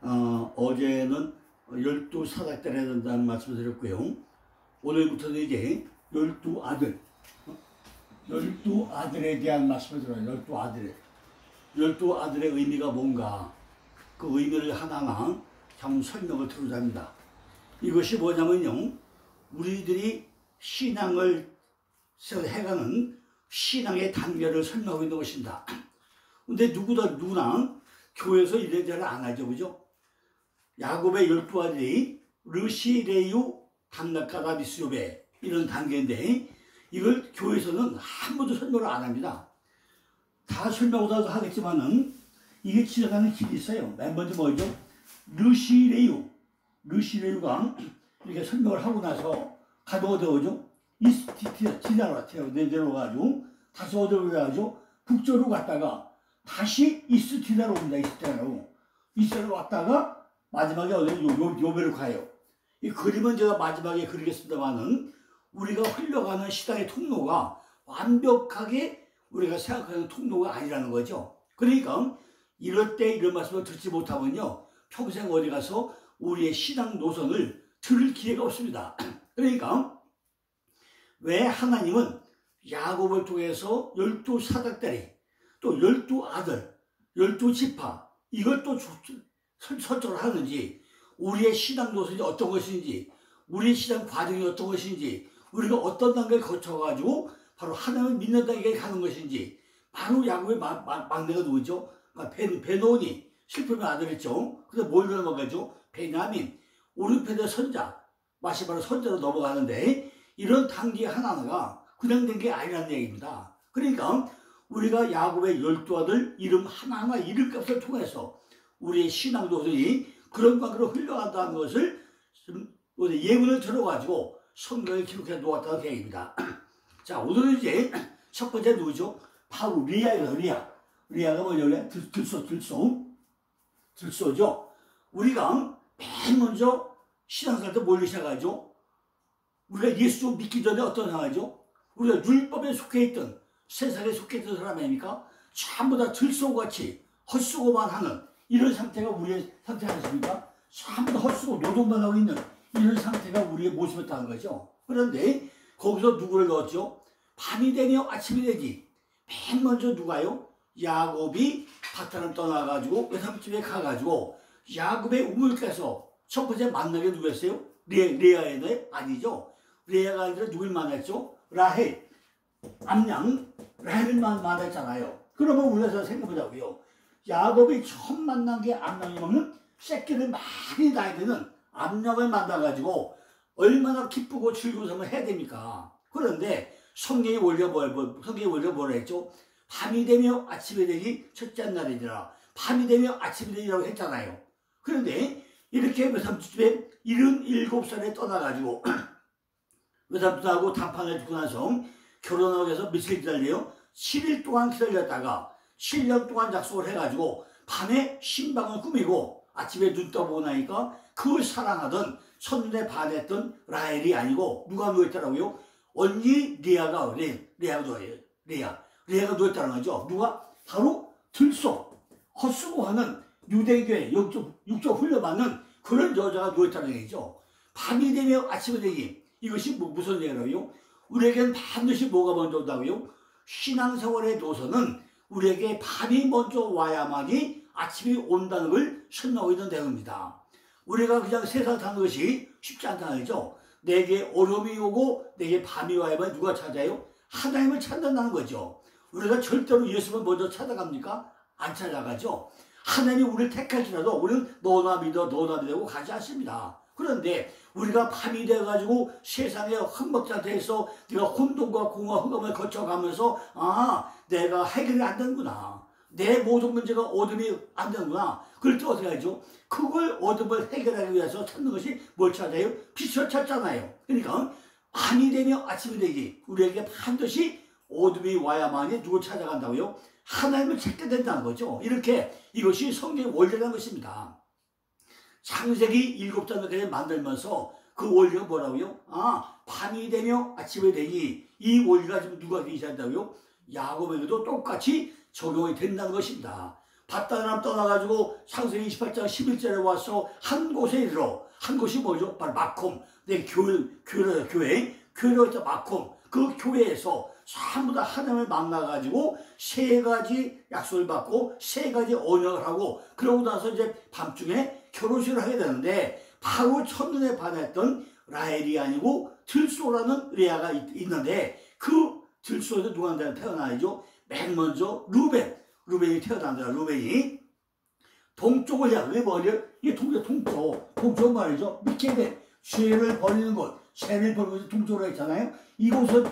어제는 12사닥들에 된다는 말씀을 드렸고요. 오늘부터는 이제 12아들, 12아들에 대한 말씀을 드려요. 12아들의 의미가 뭔가 그 의미를 하나하나 참 설명을 드리고자 합니다. 이것이 뭐냐면요, 우리들이 신앙을 해가는 신앙의 단계를 설명하고 있는 것입니다. 근데 누구나 교회에서 이래저래 안 하죠, 그죠? 야곱의 12아들이 르시레유 단락가다 미스요베 이런 단계인데, 이걸 교회에서는 한 번도 설명을 안 합니다. 다 설명을 하겠지만은 이게 지나가는 길이 있어요. 맨 먼저 뭐죠? 르시레유가 이렇게 설명을 하고 나서 가도 어디 오죠? 이스티티다로 내려가지고 다시 어디로 가죠? 북쪽으로 갔다가 다시 이스티다로 옵니다. 이스티다로 왔다가 마지막에 어디 요배로 가요. 이 그림은 제가 마지막에 그리겠습니다만은 우리가 흘러가는 시당의 통로가 완벽하게 우리가 생각하는 통로가 아니라는 거죠. 그러니까 이럴 때 이런 말씀을 듣지 못하면요, 평생 어디 가서 우리의 신앙 노선을 들을 기회가 없습니다. 그러니까 왜 하나님은 야곱을 통해서 12사닥다리, 또 12아들, 12지파 이걸 또 설정을 하는지, 우리의 신앙 노선이 어떤 것인지, 우리의 신앙 과정이 어떤 것인지, 우리가 어떤 단계를 거쳐가지고 바로 하나님을 믿는 단계에 가는 것인지, 바로 야곱의 막내가 누구죠? 베노니, 실패의 아들이죠. 그래서 뭘 넘어가죠? 베냐민, 오른편의 선자, 맛이 바로 선자로 넘어가는데, 이런 단계 하나하나가 그냥 된 게 아니라는 얘기입니다. 그러니까 우리가 야곱의 12아들 이름 하나하나 이름값을 통해서 우리의 신앙 노선이 그런 관계로 흘러간다는 것을 예문을 들어가지고 성경에 기록해 놓았다는 계획입니다. 자, 오늘은 이제 첫 번째 누구죠? 바로 리아예요. 리아가 뭐냐면 들소죠. 우리가 맨 먼저 신앙생활 때 뭘 시작하죠? 우리가 예수 믿기 전에 어떤 상황이죠? 우리가 율법에 속해 있던, 세상에 속해 있던 사람 아닙니까? 전부 다 들소같이 헛수고만 하는 이런 상태가 우리의 상태 아니십니까? 전부 다 헛수고 노동만 하고 있는 이런 상태가 우리의 모습이었다는 거죠. 그런데 거기서 누구를 넣었죠? 밤이 되며 아침이 되지. 맨 먼저 누가요? 야곱이 파탄을 떠나가지고 외삼집에 가가지고 야곱의 우물가에서 첫 번째 만나게 누구였어요? 레아의 아니죠. 레아가 아니라 누굴 만났죠? 라헬, 암양 라헬을 만났잖아요. 그러면 우리가 생각해보자고요. 야곱이 처음 만난 게 암양이 먹는 새끼를 많이 낳아야 되는 암양을 만나가지고 얼마나 기쁘고 즐거운 삶을 해야 됩니까? 그런데 성경이 원래 뭐라 했죠? 밤이 되며 아침이 되기 첫째 날이니라. 밤이 되며 아침이 되리라고 했잖아요. 그런데 이렇게 외삼집에 77살에 떠나가지고 외삼촌하고 단판을 듣고 나서 결혼하고 해서 며칠 기다려요? 7일 동안 기다렸다가 7년 동안 약속을 해가지고 밤에 신방을 꾸미고 아침에 눈 떠보고 나니까 그 사랑하던 첫눈에 반했던 라헬이 아니고 누가 누워있더라고요? 언니 리아가 누워있다는 거죠. 누가? 바로 들소, 헛수고하는 유대교회 육적 훈련받는 그런 여자가 누워있다는 얘기죠. 밤이 되며 아침이 되기, 이것이 무슨 얘기라고요? 우리에게는 반드시 뭐가 먼저 온다고요? 신앙생활의 노선은 우리에게 밤이 먼저 와야만이 아침이 온다는 걸 설명하고 있는 내용입니다. 우리가 그냥 세상 사는 것이 쉽지 않다는 거죠. 내게 어려움이 오고 내게 밤이 와야만 누가 찾아요? 하나님을 찾는다는 거죠. 우리가 절대로 예수를 먼저 찾아갑니까? 안 찾아가죠. 하나님이 우리를 택할지라도 우리는 너나 믿고 가지 않습니다. 그런데 우리가 밤이 돼가지고 세상의 흠뻑 상태에서 네가 혼돈과 공허와 흑암을 거쳐가면서 내가 해결이 안 되는구나. 내 모든 문제가 어둠이 안 되는구나. 그럴 때 어떻게 하죠? 그걸 어둠을 해결하기 위해서 찾는 것이 뭘 찾아요? 빛을 찾잖아요. 그러니까 밤이 되며 아침이 되기, 우리에게 반드시 어둠이 와야만이 누굴 찾아간다고요? 하나님을 찾게 된다는 거죠. 이렇게 이것이 성경의 원리라는 것입니다. 창세기 7장을 만들면서 그 원리가 뭐라고요? 밤이 되며 아침이 되기, 이 원리가 지금 누가 계시한다고요? 야곱에게도 똑같이 적용이 된다는 것입니다. 바다나람 떠나가지고 창세기 28장 11절에 와서 한 곳에 이르러, 한 곳이 뭐죠? 바로 마콤. 내 교회로 했던 마콤. 그 교회에서 전부 다 하나님을 만나가지고 세 가지 약속을 받고 세 가지 언약을 하고, 그러고 나서 이제 밤중에 결혼식을 하게 되는데, 바로 첫눈에 반했던 라헬이 아니고 들소라는 레아가 있는데, 그 들소에서 누가 태어나야죠? 맨 먼저 루벤이 태어난다. 루벤이 동쪽을 향해, 왜 뭐냐? 이게 동쪽 말이죠. 미케벤, 죄를 버리는 곳, 죄를 버리는 곳이 동쪽으로 했잖아요. 이곳은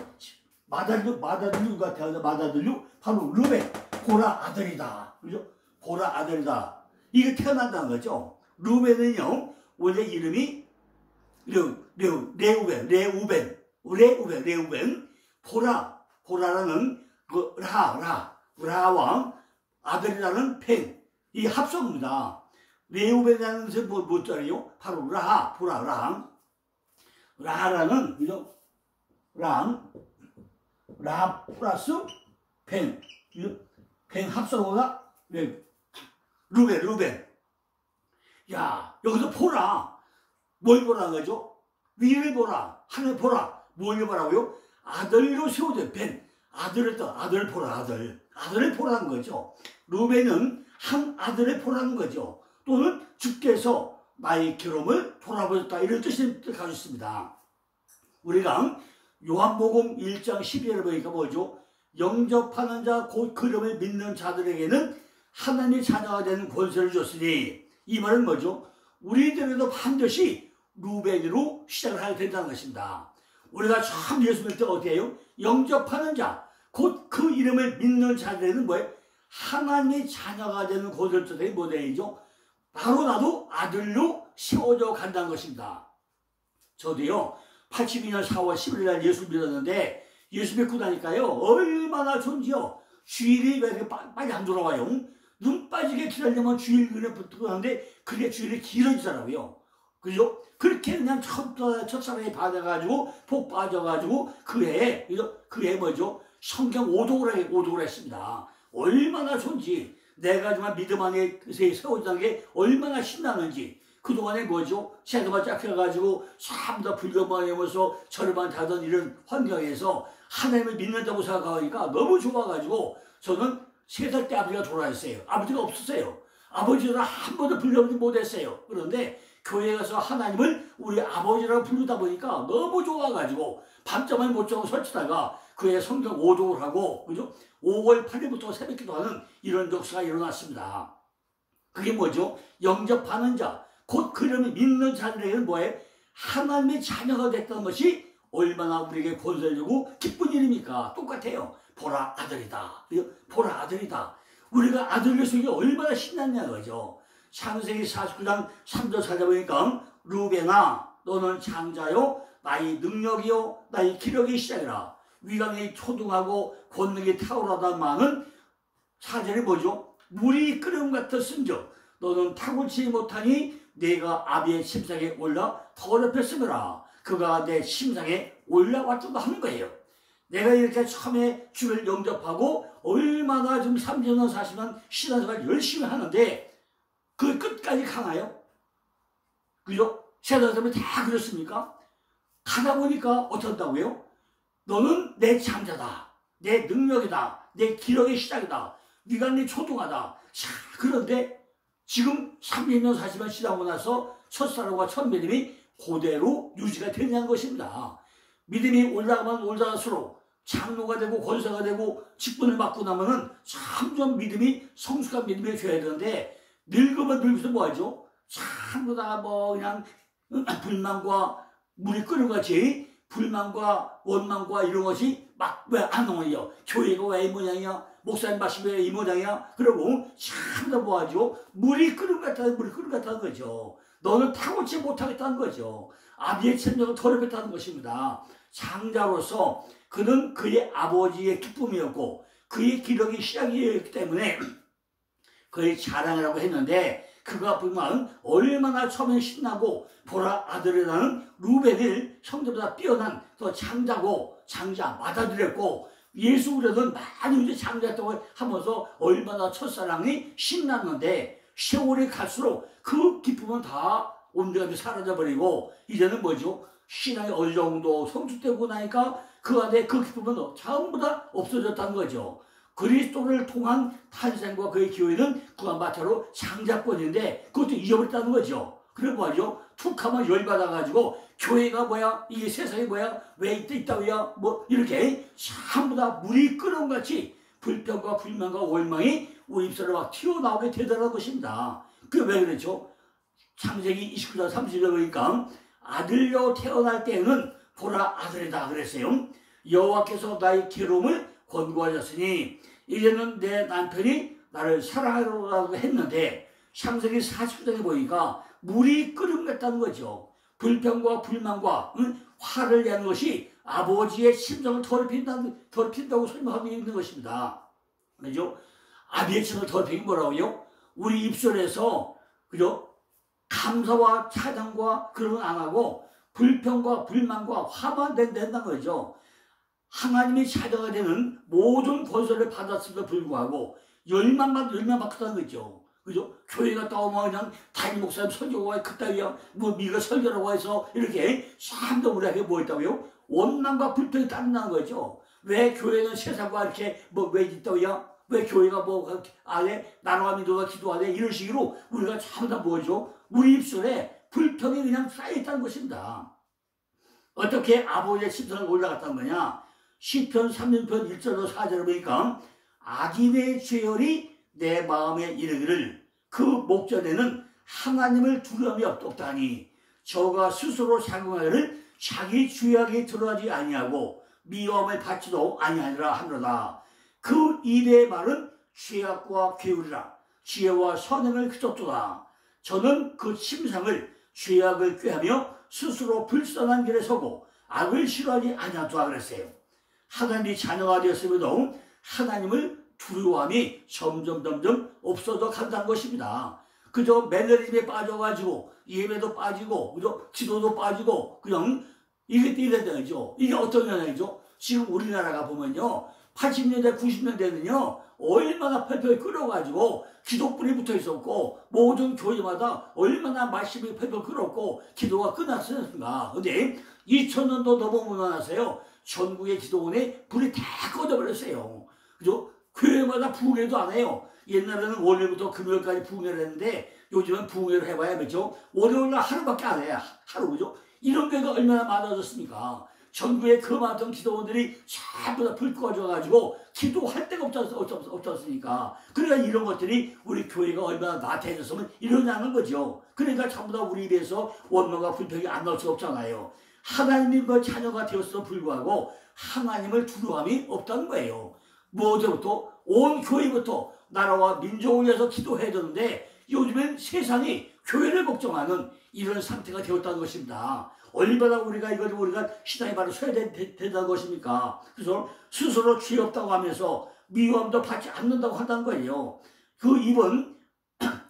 마다들류가 태어나, 마다들류, 바로 루벤, 보라 아들이다. 그죠? 보라 아들이다. 이게 태어난다는 거죠. 루벤은요, 원래 이름이 레우벤, 보라라는 그 라왕 아들이라는 펜, 이 합성입니다. 레우벤이라는 것은 뭐 자리요? 바로 라라는 그죠? 라 플러스 펜 합성어가 루벤. 야, 여기서 보라, 뭘 보라는 거죠? 위를 보라, 하늘 보라. 뭘 보라고요? 아들로 세워진 벤, 아들을 보라, 아들을 보라는 거죠. 루벤은 한 아들을 보라는 거죠. 또는 주께서 나의 기름을 돌아보셨다, 이런 뜻을 가지고 있습니다. 우리가 요한복음 1장 12절을 보니까 뭐죠? 영접하는 자 곧 그름을 믿는 자들에게는 하나님의 자녀가 되는 권세를 줬으니, 이 말은 뭐죠? 우리들에도 반드시 루벤으로 시작을 하게 된다는 것입니다. 우리가 처음 예수 믿을 때 어떻게 해요? 영접하는 자, 곧 그 이름을 믿는 자들에는 뭐예요? 하나님의 자녀가 되는 권세를 줬으니 뭐 되죠? 바로 나도 아들로 세워져 간다는 것입니다. 저도요, 82년 4월 11일 날 예수 믿었는데, 예수 믿고 나니까요, 얼마나 좋은지요. 주일이 왜 이렇게 빨리 안 돌아와요? 눈 빠지게 기다리면 주일 그래 붙고 하는데, 그게 주일이 길어지더라고요. 그죠? 그렇게 그냥 첫사랑에 받아가지고, 복 빠져가지고, 그 해에 뭐죠? 성경 오독을 했습니다. 얼마나 좋은지, 내가 정말 믿음 안에 세워진다는 게 얼마나 신나는지, 그동안에 뭐죠? 세금만 짝해가지고 전부 다 불교만 하면서 절만 하던 이런 환경에서 하나님을 믿는다고 생각하니까 너무 좋아가지고, 저는 3살 때 아버지가 돌아왔어요. 아버지가 없었어요. 아버지는 한 번도 불러보지 못했어요. 그런데 교회에 가서 하나님을 우리 아버지라고 부르다 보니까 너무 좋아가지고 밤잠을 못 자고 설치다가 그의 성경 오독을 하고, 그죠? 5월 8일부터 새벽기도 하는 이런 역사가 일어났습니다. 그게 뭐죠? 영접하는 자, 곧 그름을 믿는 자들에게는 뭐예요? 하나님의 자녀가 됐다는 것이 얼마나 우리에게 권세를 주고 기쁜 일입니까? 똑같아요. 보라 아들이다. 보라 아들이다. 우리가 아들을 쓰기 얼마나 신났냐 거죠. 창세기 49장 3절 찾아보니까, 루벤아 너는 장자요, 나의 능력이요, 나의 기력이 시작이라. 위강이 초등하고 권능이 탁월하다마는 4절이 뭐죠? 물이 끓음 같았은즉 너는 탁월치 못하니 내가 아비의 침상에 올라 더럽혔으므라. 그가 내 침상에 올라왔다고 하는 거예요. 내가 이렇게 처음에 주를 영접하고 얼마나 좀 30년 40년 신앙생활 열심히 하는데 그 끝까지 가나요? 그죠? 세상 사람이 다 그렇습니까? 가다 보니까 어쩐다고요? 너는 내 장자다, 내 능력이다, 내 기력의 시작이다, 네가 내 초등하다. 자, 그런데 지금 30년 40년 지나고 나서 첫사랑과 첫 믿음이 그대로 유지가 되냐는 것입니다. 믿음이 올라가면 올라갈수록 장로가 되고 권사가 되고 직분을 맡고 나면은 점점 믿음이 성숙한 믿음이 돼야 되는데, 늙으면 늙어서 뭐하죠? 전부 다 뭐 그냥 불만과 물이 끓는 것이, 불만과 원망과 이런 것이 막 왜 안 오냐? 교회가 왜 이 모양이야? 목사님 말씀이 왜 이 모양이야? 그러고 전부 다 뭐하죠? 물이 끓는 것 같다는 거죠. 너는 타고치 못하겠다는 거죠. 아비의 천명을 더럽혔다는 것입니다. 장자로서 그는 그의 아버지의 기쁨이었고 그의 기력이 시작이었기 때문에 그의 자랑이라고 했는데, 그가 보면 얼마나 처음에 신나고 보라 아들이라는 루벤을 형제보다 뛰어난 또 장자 받아들였고, 예수 그래도 많이 이제 장자했다고 하면서 얼마나 첫사랑이 신났는데 세월이 갈수록 그 기쁨은 다 온데간데 사라져버리고 이제는 뭐죠? 신앙이 어느 정도 성숙되고 나니까 그 안에 그 기쁨은 전부 다 없어졌다는 거죠. 그리스도를 통한 탄생과 그의 기회는 구원받자로 장자권인데 그것도 잊어버렸다는 거죠. 그래 뭐죠? 툭 하면 열받아가지고 교회가 뭐야? 이게 세상이 뭐야? 왜 이때 있다고야? 뭐 이렇게 전부 다 물이 끓음같이 불평과 불만과 원망이 우리 입술에 막 튀어나오게 되더라는 것입니다. 그게 왜 그렇죠? 창세기 29장 30절 보니까 아들로 태어날 때에는 보라 아들이다 그랬어요. 여호와께서 나의 괴로움을 권고하셨으니 이제는 내 남편이 나를 사랑하려고 했는데 창세기 49장에 보니까 물이 끓음했다는 거죠. 불평과 불만과 화를 내는 것이 아버지의 심정을 더럽힌다고 설명하고 있는 것입니다. 그죠? 아비의 심정을 더럽히기 뭐라고요? 우리 입술에서 그죠? 감사와 찬양과 그런 건 안 하고 불평과 불만과 화만 된다는 거죠. 하나님이 자녀가 되는 모든 권세를 받았음에도 불구하고 열망받았다는 거죠. 그죠? 교회 갔다 오면 그냥 담임 목사님 설교가 그따위야 뭐 네가 설교라고 해서 이렇게 참도 우리에게 뭐 있다고요? 원망과 불평이 따른다는 거죠. 왜 교회는 세상과 이렇게 뭐 왜 있다고요? 왜 교회가 뭐 안에 나눠가 믿어가 기도하네 이런 식으로 우리가 전부 다 뭐죠? 우리 입술에 불평이 그냥 쌓여있다는 것입니다. 어떻게 아버지의 심성을 올라갔다는 거냐? 시편 3편편 1절로 4절을 보니까 악인의 죄열이 내 마음에 이르기를 그 목전에는 하나님을 두려움이 없다니 저가 스스로 자궁하기를 자기 죄악에 드러나지 아니하고 미움을 받지도 아니하리라 하노라. 그 입의 말은 죄악과 괴울이라 지혜와 선행을 그쳤도다. 저는 그 침상을 죄악을 꾀하며 스스로 불선한 길에 서고 악을 싫어하지 아니하도다 그랬어요. 하나님이 자녀가 되었음에도 하나님을 두려움이 점점 없어져 간다는 것입니다. 그저 매너리즘에 빠져가지고 예배도 빠지고 그저 기도도 빠지고 그냥 이게 이래야죠. 이게 어떤 현상이죠? 지금 우리나라가 보면요 80년대 90년대는요 얼마나 펄펄 끓어가지고 기독불이 붙어 있었고 모든 교회마다 얼마나 말씀이 펄펄 끓었고 기도가 끝났습니까? 근데 2000년도 넘어오면 나서요 전국의 기도원에 불이 다 꺼져버렸어요. 그죠? 교회마다 부흥회도 안 해요. 옛날에는 월요일부터 금요일까지 부흥회를 했는데 요즘은 부흥회를 해봐야 그죠? 월요일날 하루밖에 안 해요. 하루 그죠? 이런 교회가 얼마나 많아졌습니까? 전국에 그 많던 기도원들이 전부 다 불 꺼져가지고 기도할 데가 없었으니까. 그러니까 이런 것들이 우리 교회가 얼마나 나태해졌으면 일어나는 거죠. 그러니까 전부 다 우리 입에서 원망과 불평이 안 나올 수 없잖아요. 하나님이 뭐 자녀가 되었음에도 불구하고 하나님을 두려움이 없다는 거예요. 뭐부터 온 교회부터 나라와 민족을 위해서 기도해야 되는데 요즘엔 세상이 교회를 걱정하는 이런 상태가 되었다는 것입니다. 얼마나 우리가 신앙의 발을 서야 된다는 것입니까? 그래서 스스로 죄 없다고 하면서 미움도 받지 않는다고 한다는 거예요. 그 입은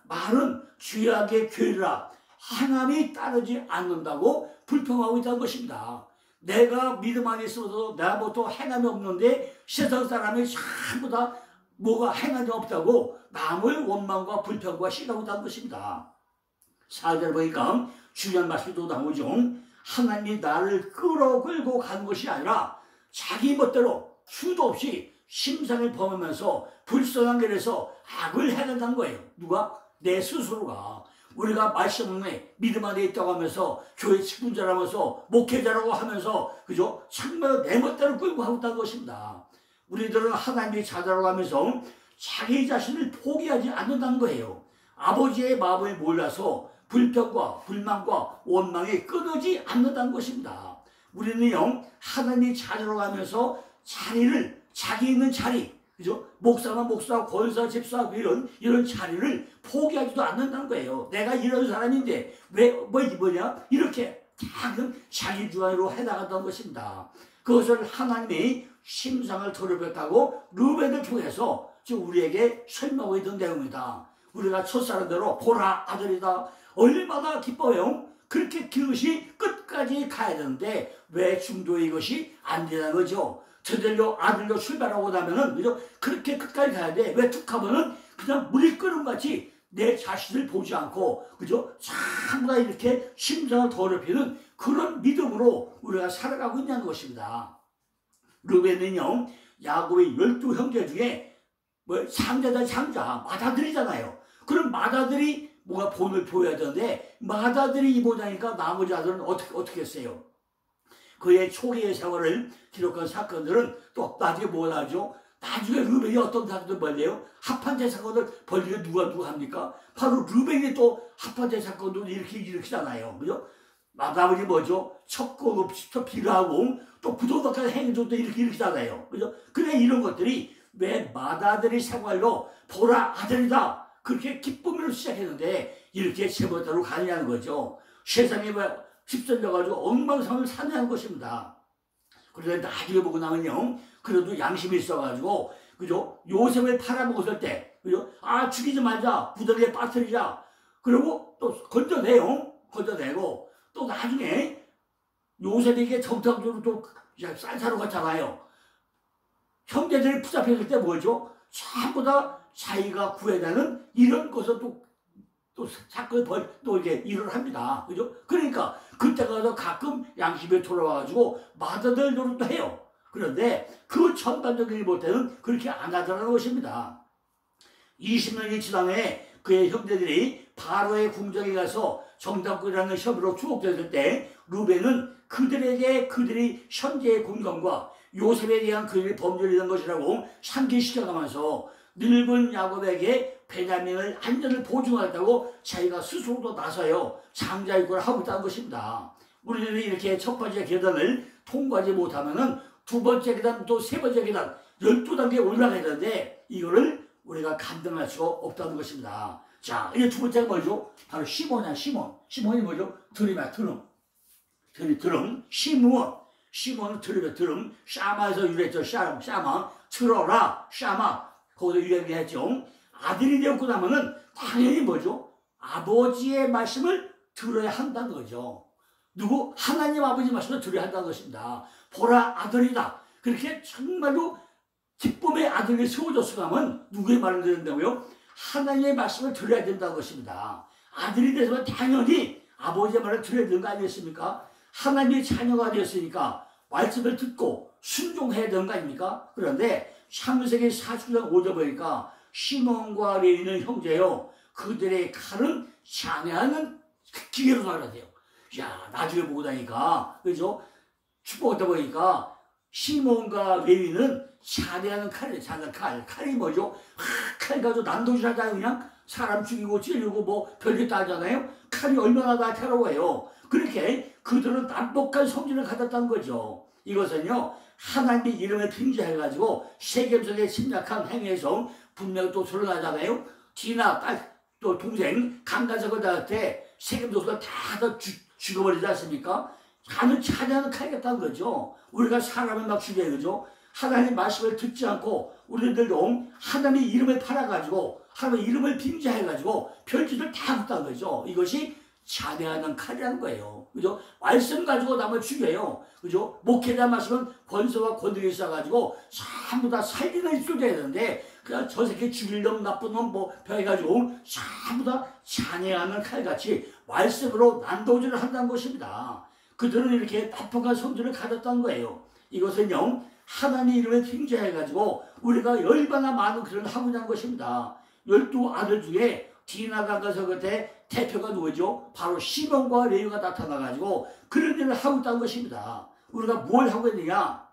말은 죄악의 괴리라 하나님이 따르지 않는다고 불평하고 있다는 것입니다. 내가 믿음 안에 있어도 나부터 행함이 없는데 세상 사람이 전부 다 뭐가 행함이 없다고 남을 원망과 불평과 싫어하고 있다는 것입니다. 4절 보니까 중요한 말씀도 나오죠. 하나님이 나를 끌고 가는 것이 아니라 자기 멋대로 수도 없이 심상을 범하면서 불선한 길에서 악을 해낸다는 거예요. 누가? 내 스스로가. 우리가 말씀 안에 믿음 안에 있다고 하면서 교회 직분자라면서 목회자라고 하면서 그죠? 정말 내 멋대로 끌고 가고 있다는 것입니다. 우리들은 하나님의 자녀라고 하면서 자기 자신을 포기하지 않는다는 거예요. 아버지의 마음을 몰라서 불평과 불만과 원망이 끊어지 않는다는 것입니다. 우리는요 하나님의 자녀라고 하면서 자리를 자기 있는 자리 그죠? 목사가 목사, 권사, 집사 이런 자리를 포기하지도 않는다는 거예요. 내가 이런 사람인데 왜 뭐냐 이렇게 다 자기 주관으로 해나간다는 것입니다. 그것을 하나님이 심상을 더럽혔다고 르벤을 통해서 지금 우리에게 설명하고 있던 내용입니다. 우리가 첫사람대로 보라 아들이다 얼마나 기뻐요. 그렇게 그것이 끝까지 가야 되는데 왜 중도에 이것이 안 되는 거죠? 저들로 아들로 출발하고 나면은 그죠? 그렇게 끝까지 가야 돼. 왜 툭하면은 그냥 물이 끓은 같이 내 자신을 보지 않고 그죠? 전부 다 이렇게 심장을 더럽히는 그런 믿음으로 우리가 살아가고 있는 것입니다. 르벤은요 야곱의 12형제 중에 뭐 장자다 장자 맏아들이잖아요. 그럼 맏아들이 뭔가 본을 보여야 되는데 맏아들이 이 모자니까 나머지 아들은 어떻게 했어요? 그의 초기의 세월을 기록한 사건들은 또 나중에 뭘 하죠? 나중에 르벤이 어떤 사건을 벌려요? 합판제 사건을 벌리게 누가 합니까? 바로 르벤이 또 합판제 사건도 일으키잖아요. 그죠? 나머지 뭐죠? 첩고 비하고 또 부도덕한 행위도 일으키잖아요. 그죠? 그래 이런 것들이 왜 맏아들의 생활로 보라 아들이다. 그렇게 기쁨으로 시작했는데 이렇게 제멋대로 가느냐는 거죠. 세상에 휩쓸려가지고 엉망상을 사냐는 것입니다. 그런데 나중에 보고 나면요. 그래도 양심이 있어가지고 그죠? 요셉을 팔아먹었을 때 그죠? 아 죽이지 말자. 부더기에 빠뜨리자. 그리고 또 건져내고 또 나중에 요셉에게 정상적으로 또 쌀사로 갔잖아요. 형제들이 붙잡혔을 때 뭐죠? 전부 다 자기가 구해내는 이런 것을 또 사건을 또 이렇게 일을 합니다. 그죠? 그러니까 그때 가서 가끔 양심에 돌아와가지고 맏아들 노릇도 해요. 그런데 그 전반적인 못해는 그렇게 안 하더라는 것입니다. 20년이 지난 후에 그의 형제들이 바로의 궁정에 가서 정탐꾼이라는 혐의로 투옥됐을 때 르벤은 그들이 현재의 공경과 요셉에 대한 그들의 범죄를 이런 것이라고 상기시켜가면서 늙은 야곱에게 베냐민을 안전을 보증하겠다고 자기가 스스로도 나서요 장자육을 하고 있다는 것입니다. 우리들이 이렇게 첫 번째 계단을 통과하지 못하면은 두 번째 계단 또 세 번째 계단 12단계 올라가야 되는데 이거를 우리가 감당할 수가 없다는 것입니다. 자, 이제 두 번째가 뭐죠? 바로 시몬이야, 시몬. 시몬이 뭐죠? 드림이야, 드럼. 시몬은 드림이야, 드럼. 샤마에서 유래했죠, 샤마. 틀어라, 샤마. 거기서 유래했죠. 아들이 되었고 나면은 당연히 뭐죠? 아버지의 말씀을 들어야 한다는 거죠. 누구? 하나님 아버지 말씀을 들어야 한다는 것입니다. 보라, 아들이다. 그렇게 정말로 기쁨의 아들이 세워졌으면 하면 누구의 말을 들은다고요? 하나님의 말씀을 들어야 된다는 것입니다. 아들이 되면 당연히 아버지의 말을 들어야 되는 거 아니겠습니까? 하나님의 자녀가 되었으니까 말씀을 듣고 순종해야 되는 거 아닙니까? 그런데 창세기 49장 5절 보니까 시몬과 레위는 형제요. 그들의 칼은 장애하는 기계로 나가대요. 야, 나중에 보고 나니까, 그죠? 축복하다 보니까 시몬과 레위는 장애하는 칼이에요. 장애하는 칼이 뭐죠? 칼 가지고 난도질하다 그냥 사람 죽이고 찌르고 뭐 별게 다 하잖아요. 칼이 얼마나 날카로워요. 그렇게 그들은 난폭한 성질을 가졌다는 거죠. 이것은요 하나님의 이름을 빙자해가지고 세겜속에 침략한 행위에서 분명히 또 드러나잖아요. 디나 딸 또 동생 강간석을 당할 때 세겜속을 다 죽여버리지 않습니까? 가는 차지하는 칼이겠다는 거죠. 우리가 사람을 막 죽여요, 그죠? 하나님 말씀을 듣지 않고 우리들도 하나님의 이름을 팔아가지고 하나님의 이름을 빙자해가지고 별짓을 다 했다는 거죠. 이것이 자대하는 칼이라는 거예요. 그죠? 말씀 가지고 남을 죽여요. 그죠? 목회자 말씀은 권세와 권능이 있어가지고 전부 다 살리는 입술이 해야 되는데 그냥 저 새끼 죽일 놈 나쁜 놈 뭐 해가지고 전부 다 잔해하는 칼같이 말씀으로 난도질을 한다는 것입니다. 그들은 이렇게 나쁜 성질을 가졌다는 거예요. 이것은요 하나님 이름을 빙자해가지고 우리가 얼마나 많은 그런 하고 있는 것입니다. 12아들 중에 디나가 가서 그때 대표가 누구죠? 바로 시몬과 레위가 나타나가지고 그런 일을 하고 있다는 것입니다. 우리가 뭘 하고 있느냐?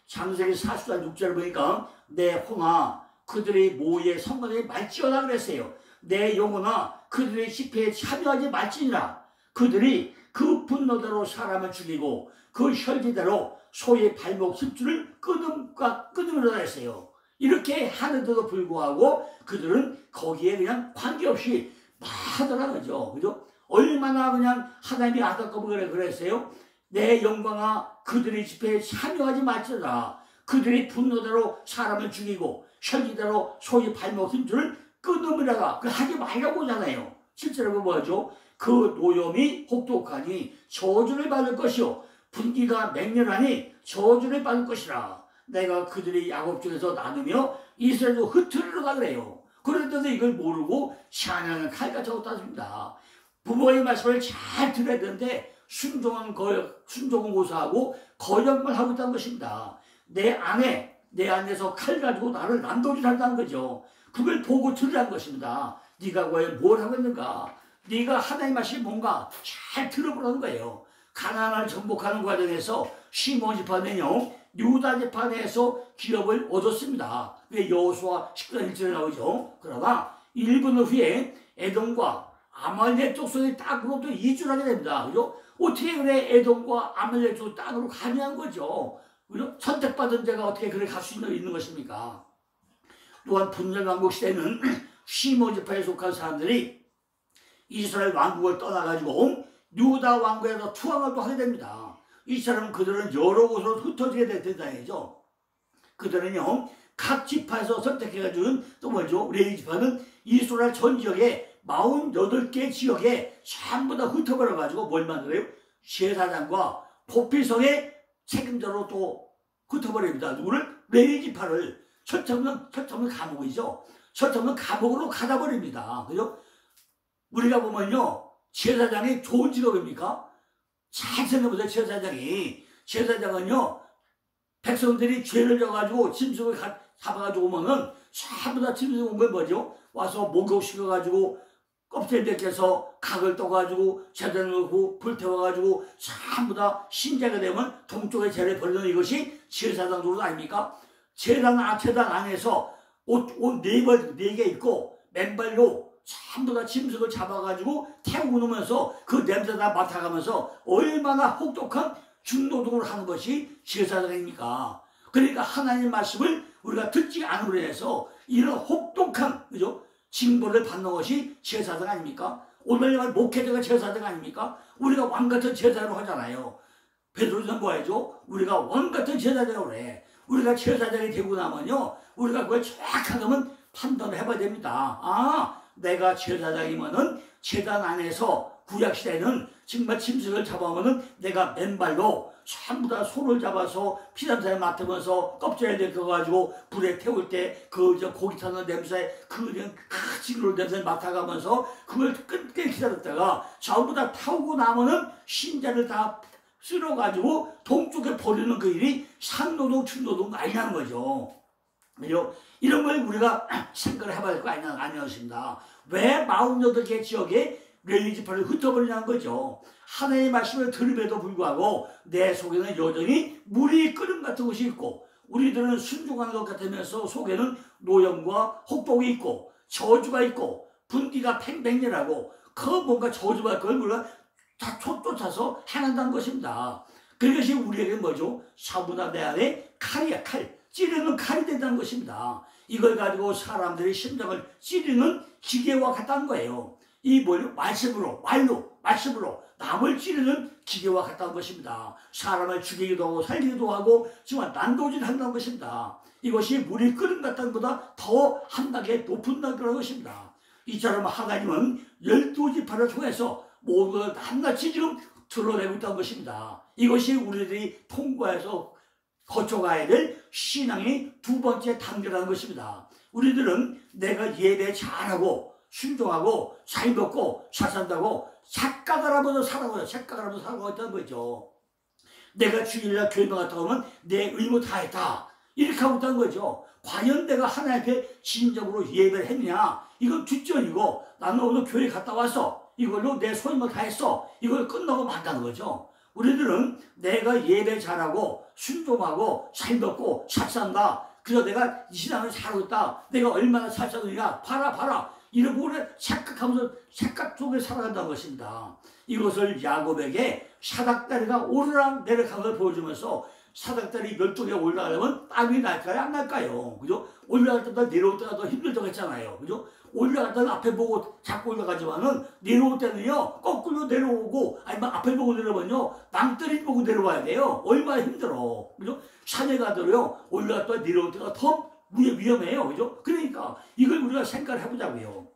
창세기 40장 6절을 보니까 내 홍아 그들의 모의 성관에 말지어라 그랬어요. 내 영혼아 그들의 집회에 참여하지 말지니라. 그들이 그 분노대로 사람을 죽이고 그 혈기대로 소의 발목 힘줄을 끊음으로 했어요. 이렇게 하는데도 불구하고 그들은 거기에 그냥 관계없이 막 하더라는 거죠. 그죠? 얼마나 그냥 하나님이 아깝고 그랬어요. 내 영광아 그들의 집회에 참여하지 말지어다. 그들의 분노대로 사람을 죽이고 혈기대로 소의 발목 힘줄을 끊음이라가 하지 말라고 하잖아요. 실제로 뭐죠? 그 노염이 혹독하니 저주를 받을 것이요 분기가 맹렬하니 저주를 받을 것이라. 내가 그들이 야곱 중에서 나누며 이스라엘로 흩으리로다 그래요. 그런데도 이걸 모르고 찬양을 칼같이 하고 따집니다. 부모의 말씀을 잘 들어야 되는데 순종은 고사하고 거역만 하고 있다는 것입니다. 내 안에서 칼 가지고 나를 난도질한다는 거죠. 그걸 보고 들으라는 것입니다. 네가 과연 뭘 하고 있는가? 네가 하나님 말씀이 뭔가 잘 들어보라는 거예요. 가나안을 정복하는 과정에서 시몬 지파는요, 유다 지파에서 기업을 얻었습니다. 왜 여호수아 10장 1절에 나오죠. 그러나 1분 후에 에돔과 아말렉 족속의 땅으로도 이주를 하게 됩니다. 그죠? 어떻게 그래 에돔과 아말렉 족 땅으로 가냐는 거죠. 그죠? 선택받은 자가 어떻게 그래 갈 수 있는 것입니까? 또한 분열왕국 시대는 시몬 지파에 속한 사람들이 이스라엘 왕국을 떠나가지고 유다 왕국에서 투항을 또 하게 됩니다. 이 사람은 그들은 여러 곳으로 흩어지게 된다죠. 그들은요 각 지파에서 선택해가지고 또 뭐죠? 레위 지파는 이스라엘 전 지역에 48개 지역에 전부 다 흩어버려가지고 뭘 만들어요? 제사장과 보필성의 책임자로 또 흩어버립니다. 누구를? 레위 지파를. 처참은 감옥이죠. 처참은 감옥으로 가다 버립니다. 그죠? 우리가 보면요 제사장이 좋은 직업입니까? 잘 생각해보세요. 제사장은요 백성들이 죄를 져가지고 짐승을 잡아가지고 오면은 전부 다 짐승 온 걸 뭐죠? 와서 목욕시켜가지고 껍질 벗겨서 각을 떠가지고 제단을 넣고 불태워가지고 전부 다 신자가 되면 동쪽에 죄를 벌리는 이것이 제사장 노릇 아닙니까? 제단 안에서 옷 4개 있고 맨발로 전부 다 짐승을 잡아가지고 태우고 놓으면서 그 냄새 다 맡아가면서 얼마나 혹독한 중노동을 하는 것이 제사장입니까? 그러니까 하나님 말씀을 우리가 듣지 않음으로 해서 이런 혹독한 그죠? 징벌을 받는 것이 제사장 아닙니까? 오늘날 목회자가 제사장 아닙니까? 우리가 왕같은 제사장을 하잖아요. 베드로는 뭐 하죠? 우리가 왕같은 제사장을 그래. 우리가 제사장이 되고 나면요 우리가 그걸 정확하게 판단을 해봐야 됩니다. 아 내가 제사장이면은 제단 안에서 구약시대에는 정말 짐승을 잡아오면은 내가 맨발로 전부 다 손을 잡아서 피담사에 맡으면서 껍질에 넣어가지고 불에 태울 때 그 고기 타는 냄새 그 징그러운 냄새 맡아가면서 그걸 끝까지 기다렸다가 전부 다 타오고 나면은 신자를 다 쓸어가지고 동쪽에 버리는 그 일이 상노동 중노동 아니라는 거죠. 이런 걸 우리가 생각을 해봐야 될 거 아니었습니다. 왜 48개 지역에 레위 지파를 흩어버리냐는 거죠. 하나님의 말씀을 들음에도 불구하고 내 속에는 여전히 물이 끓음 같은 것이 있고 우리들은 순종하는 것 같으면서 속에는 노염과 혹복이 있고 저주가 있고 분기가 팽팽이라고 그 뭔가 저주받을 걸 우리가 다 쫓아서 행한다는 것입니다. 그것이 우리에게 뭐죠? 사부나 내 안에 칼이야 칼. 찌르는 칼이 된다는 것입니다. 이걸 가지고 사람들의 심장을 찌르는 기계와 같다는 거예요. 이 뭐요? 말씀으로 남을 찌르는 기계와 같다는 것입니다. 사람을 죽이기도 하고 살리기도 하고 정말 난도질 한다는 것입니다. 이것이 물이 끓는 같다는 것보다 더 한 단계 높은 단계라는 것입니다. 이처럼 하나님은 12지파를 통해서 모든 걸 한낱이 지금 드러내고 있다는 것입니다. 이것이 우리들이 통과해서 거쳐가야 될 신앙의 두 번째 단계라는 것입니다. 우리들은 내가 예배 잘하고 순종하고 잘 먹고 잘 산다고 착각을 하면서 살아가요. 착각을 하면서 살아가고 있다는 거죠. 내가 주일날 교회 갔다 오면 내 의무 다 했다. 이렇게 하고 있다는 거죠. 과연 내가 하나님 앞에 진정으로 예배를 했느냐? 이건 뒷전이고 나는 오늘 교회 갔다 왔어. 이걸로 내 소임을 다 했어. 이걸 끝나고 만다는 거죠. 우리들은 내가 예배 잘하고 순종하고 잘 먹고 잘 산다. 그래서 내가 이 신앙을 살고 있다. 내가 얼마나 잘 사느냐. 봐라. 이러고 우리 착각하면서 착각 속에 살아간다는 것입니다. 이것을 야곱에게 사닥다리가 오르락 내려간 걸 보여주면서 사닥다리 멸종에 올라가려면 땀이 날까요? 안 날까요? 그죠? 올라갈 때보다 내려올 때가 더 힘들다고 했잖아요. 그죠? 올라갈 때는 앞에 보고 자꾸 올라가지만은 내려올 때는요 거꾸로 내려오고 아니면 앞에 보고 내려오면요 낭떠리 보고 내려와야 돼요. 얼마나 힘들어. 그죠? 산에 가더라도 올라갔다 내려올 때가 더 위험해요. 그죠? 그러니까 이걸 우리가 생각을 해보자고요.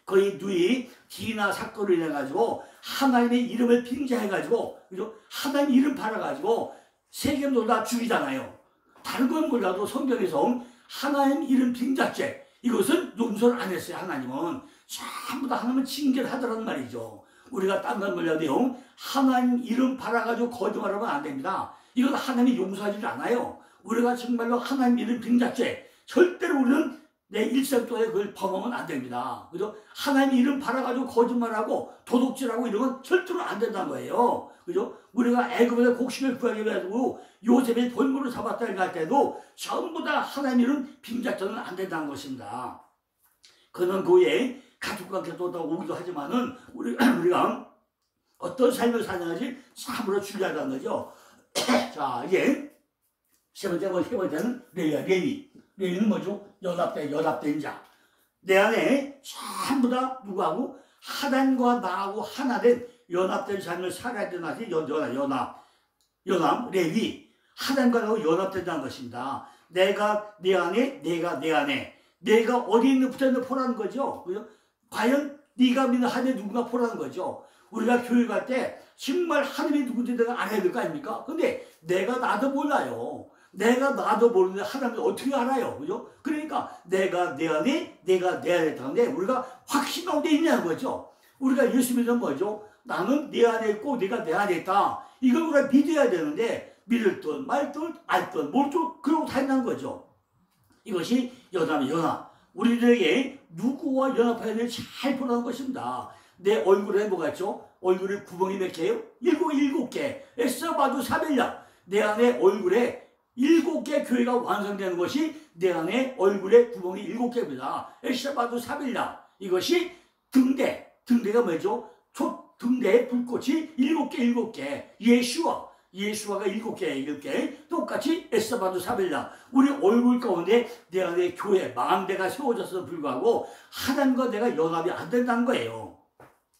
거의 누이 디나 사건을 인해가지고 하나님의 이름을 빙자해가지고 그죠? 하나님 이름 팔아가지고 세겜 놀다 죽이잖아요. 다른 건 몰라도 성경에서 하나님 이름 빙자죄 이것은 용서를 안 했어요. 하나님은 전부 다 하나님은 징계를 하더란 말이죠. 우리가 딴 건 몰라도요, 하나님 이름 팔아가지고 거짓말하면 안 됩니다. 이건 하나님이 용서하지 않아요. 우리가 정말로 하나님 이름 빙자죄 절대로 우리는 내 일생 동안에 그걸 범하면 안 됩니다. 그죠? 하나님 이름 팔아가지고 거짓말하고 도둑질하고 이런 건 절대로 안 된다는 거예요. 그죠? 우리가 애굽에서 곡식을 구하기 위해서 요셉의 본물을 잡았다 할 때도 전부 다 하나님 이름 빙자죄는 안 된다는 것입니다. 그는 그 외에 가족과 함께 또 오기도 하지만은 우리가 어떤 삶을 사냐지 참으로 중요하다는 거죠. 자, 이제 세 번째는 레위. 레위는 뭐죠? 연합된 자. 내 안에 전부 다 누구하고? 하나님과 나하고 하나 된 연합된 삶을 살아야 되는 것이 연합, 레위. 하나님과 나하고 연합된다는 것입니다. 내가 내 안에, 내가 내 안에. 내가 어디 있는 붙어있는 포라는 거죠. 그죠? 과연 네가 믿는 하나님이 누군가 포라는 거죠. 우리가 교회 갈 때 정말 하나님이 누군지 내가 알아야 될 거 아닙니까? 근데 내가 나도 몰라요. 내가 나도 모르는데 하나님이 어떻게 알아요? 그죠? 그러니까 내가 내 안에, 내가 내 안에 있다는데 우리가 확신 가운데 있냐는 거죠. 우리가 예수 믿으면 뭐죠? 나는 내 안에 있고 내가 내 안에 있다. 이걸 우리가 믿어야 되는데 믿을 듯 말 듯 알 듯 모를 듯 그러고 다닌다는 거죠. 이것이 연합. 우리들에게 누구와 연합해야 되는지 잘 보라는 것입니다. 내 얼굴에 뭐가 있죠? 얼굴에 구멍이 몇 개예요? 일곱 개. 에서봐도 사벨야. 내 안에 얼굴에 7개 교회가 완성되는 것이 내 안에 얼굴에 구멍이 7개입니다. 에서봐도 사벨야. 이것이 등대가 뭐죠? 등대에 불꽃이 7개. 예수와가 7개. 똑같이 에서봐도 사벨야. 우리 얼굴 가운데 내 안에 교회, 망대가 세워졌어도 불구하고 하나님과 내가 연합이 안 된다는 거예요.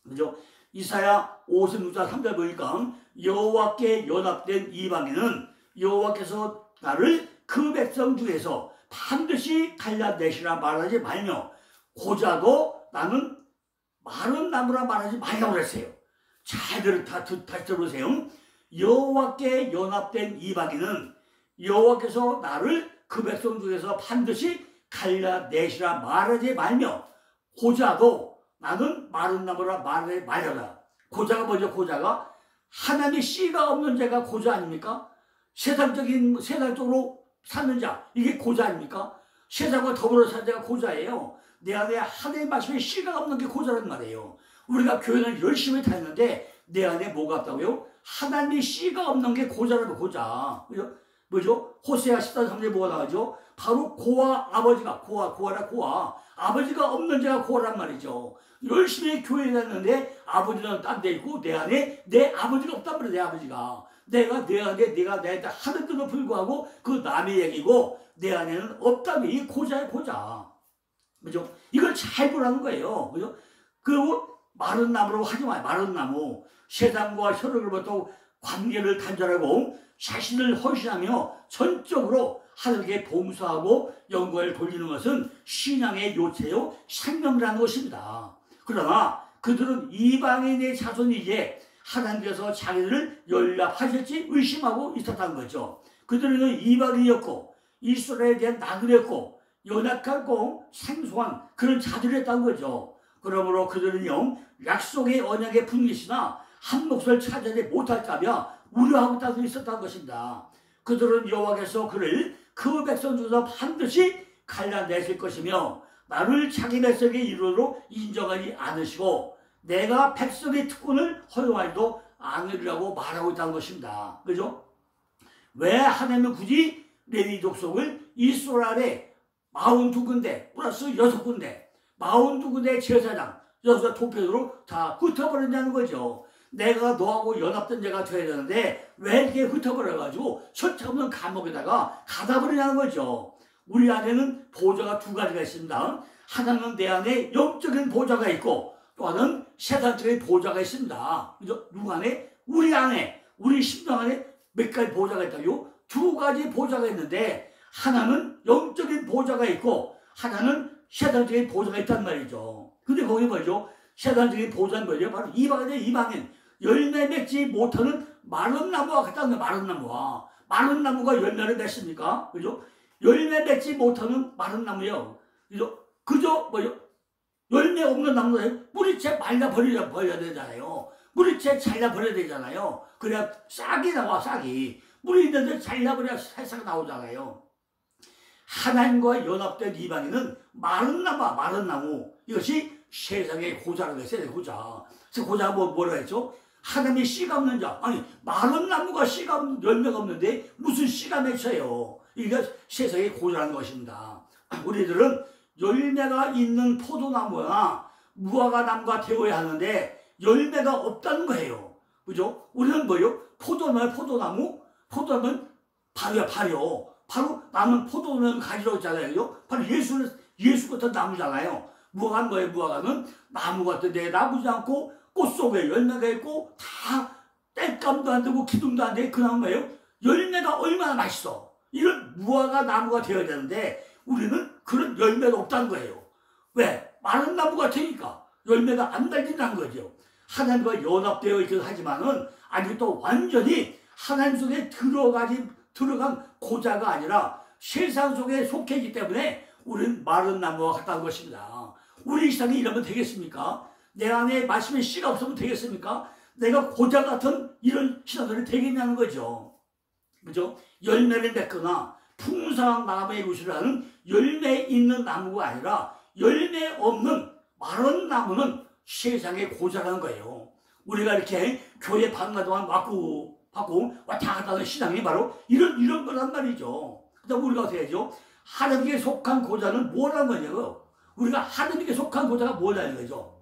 그죠? 이사야 56장 3절 보니까 여호와께 연합된 이방인은 여호와께서 나를 그 백성 중에서 반드시 갈라내시라 말하지 말며 고자도 나는 마른 나무라 말하지 말라고 그랬어요. 잘 다시 들어보세요. 여호와께 연합된 이방인은 여호와께서 나를 그 백성 중에서 반드시 갈라내시라 말하지 말며 고자도 나는 마른 나무라 말하지 말아라. 고자가 뭐죠? 고자가 하나님의 씨가 없는 자가 고자 아닙니까? 세상적으로 사는 자, 이게 고자 아닙니까? 세상과 더불어 사는 자가 고자예요. 내 안에 하나님의 말씀에 씨가 없는 게 고자란 말이에요. 우리가 교회는 열심히 다녔는데 내 안에 뭐가 없다고요? 하나님의 씨가 없는 게 고자라고. 고자. 그죠? 뭐죠? 호세아 14장 3절에 뭐가 나오죠? 바로 고아 아버지가 고아라. 아버지가 없는 자가 고아란 말이죠. 열심히 교회에 다녔는데 아버지는 딴 데 있고 내 안에 내 아버지가 없단 말이에요. 내 아버지가. 내가 내 안에 내가 하는데도 불구하고 그 남의 얘기고 내 안에는 없다면 이 고자의 고자. 그죠? 이걸 잘 보라는 거예요. 그죠? 그리고 마른 나무로 하지 마요. 마른 나무. 세상과 혈육으로부터 관계를 단절하고 자신을 헌신하며 전적으로 하나님께 봉사하고 영광을 돌리는 것은 신앙의 요체요 생명이라는 것입니다. 그러나 그들은 이방인의 자손이기에 하나님께서 자기들을 연락하실지 의심하고 있었다는 거죠. 그들은 이방인이었고 이스라엘에 대한 나그네였고 연약하고 생소한 그런 자들이었다는 거죠. 그러므로 그들은요 약속의 언약에 분깃이나 한 몫을 차지하지 못할까며 우려하고 따져 있었다는 것입니다. 그들은 여호와께서 그를 그 백성 중에서 반드시 갈라내실 것이며 나를 자기 백성의 이루로 인정하지 않으시고 내가 백성의 특권을 허용하지도 않으리라고 말하고 있다는 것입니다. 그죠? 왜 하나님은 굳이 레위 족속을 이스라엘에 42군데 플러스 6군데 42군데 제사장 6 도표로 다 흩어버렸냐는 거죠. 내가 너하고 연합된 자가 되어야 되는데 왜 이렇게 흩어버려가지고 철저없는 감옥에다가 가다 버리냐는 거죠. 우리 안에는 보좌가 2가지가 있습니다. 하나는 내 안에 영적인 보좌가 있고 또 하나는 세상적인 보좌가 있습니다. 그죠? 누구 안에? 우리 안에, 우리 심령 안에 몇 가지 보좌가 있다고요? 2가지 보좌가 있는데 하나는 영적인 보좌가 있고 하나는 세상적인 보좌가 있단 말이죠. 근데 거기 뭐죠? 세상적인 보좌는 뭐죠? 바로 이방인이에요. 이방인. 열매 맺지 못하는 마른 나무와 같다는 거예요. 마른 나무와. 마른 나무가 열매를 맺습니까? 그죠? 열매 맺지 못하는 마른 나무요. 그죠? 그저 뭐요? 열매 없는 나무는 뿌리채 말라버려야 되잖아요. 뿌리채 잘라버려야 되잖아요. 그래야 싹이 나와, 싹이. 뿌리 있는데 잘라버려야 새싹 나오잖아요. 하나님과 연합된 이방인은 마른 나무. 이것이 세상의 고자라고 했어요. 세상의 고자. 그래서 고자가 뭐라 했죠? 하나님의 씨가 없는 자. 아니, 마른 나무가 열매가 없는데 무슨 씨가 맺혀요. 이게 세상의 고자라는 것입니다. 우리들은 열매가 있는 포도나무나 무화과나무가 되어야 하는데 열매가 없다는 거예요. 그죠? 우리는 뭐요? 포도나무는 발효. 바로 나는 포도는 가지로 있잖아요. 그죠? 바로 예수 같은 나무잖아요. 무화과는 뭐예요? 무화과는 나무 같은데 나무지 않고 꽃 속에 열매가 있고 다 땔감도 안 되고 기둥도 안 되고 그 나무예요. 열매가 얼마나 맛있어. 이런 무화과 나무가 되어야 되는데 우리는 그런 열매가 없다는 거예요. 왜? 마른 나무 같으니까 열매가 안 달린다는 거죠. 하나님과 연합되어 있긴 하지만은 아직도 완전히 하나님 속에 들어간 고자가 아니라 세상 속에 속해 있기 때문에 우리는 마른 나무와 같다는 것입니다. 우리 세상에 이러면 되겠습니까? 내 안에 말씀의 씨가 없으면 되겠습니까? 내가 고자 같은 이런 신앙들이 되겠냐는 거죠. 그죠? 열매를 맺거나 풍성한 나무의 이루시를 하는 열매 있는 나무가 아니라 열매 없는 마른 나무는 세상의 고자라는 거예요. 우리가 이렇게 교회 방과 동안 받고 왔다 갔다 하는 신앙이 바로 이런 거란 말이죠. 그다음 우리가 어떻게 하죠? 하나님께 속한 고자는 뭐라는 거냐고요? 우리가 하나님께 속한 고자가 뭐라는 거죠?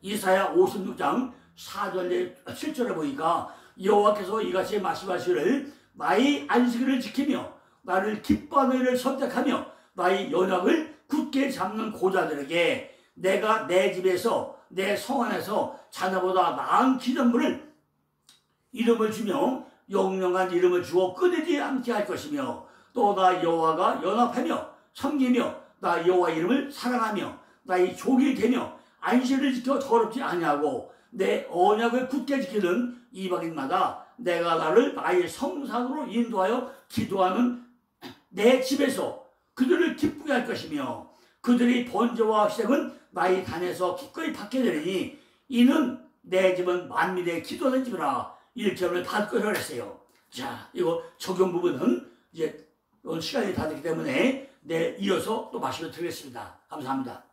이사야 56장 4절에 7절에 보니까 여호와께서 이같이 말씀하시기를 나의 안식일을 지키며 나를 기뻐하는 일을 선택하며 나의 연약을 굳게 잡는 고자들에게 내가 내 집에서 내 성 안에서 자녀보다 나은 기념물을 이름을 주며 영영한 이름을 주어 끊이지 않게 할 것이며 또 나 여호와가 연합하며 섬기며 나 여호와 이름을 사랑하며 나의 종이 되며 안식일을 지켜 더럽지 아니하고 내 언약을 굳게 지키는 이방인마다 내가 나의 성산으로 인도하여 기도하는 내 집에서 그들을 기쁘게 할 것이며 그들이 번제와 희생은 나의 단에서 기꺼이 받게 되리니 이는 내 집은 만민의 기도하는 집이라 1절을 받고 그랬어요. 자, 이거 적용 부분은 이제 시간이 다 됐기 때문에 이어서 또 말씀을 드리겠습니다. 감사합니다.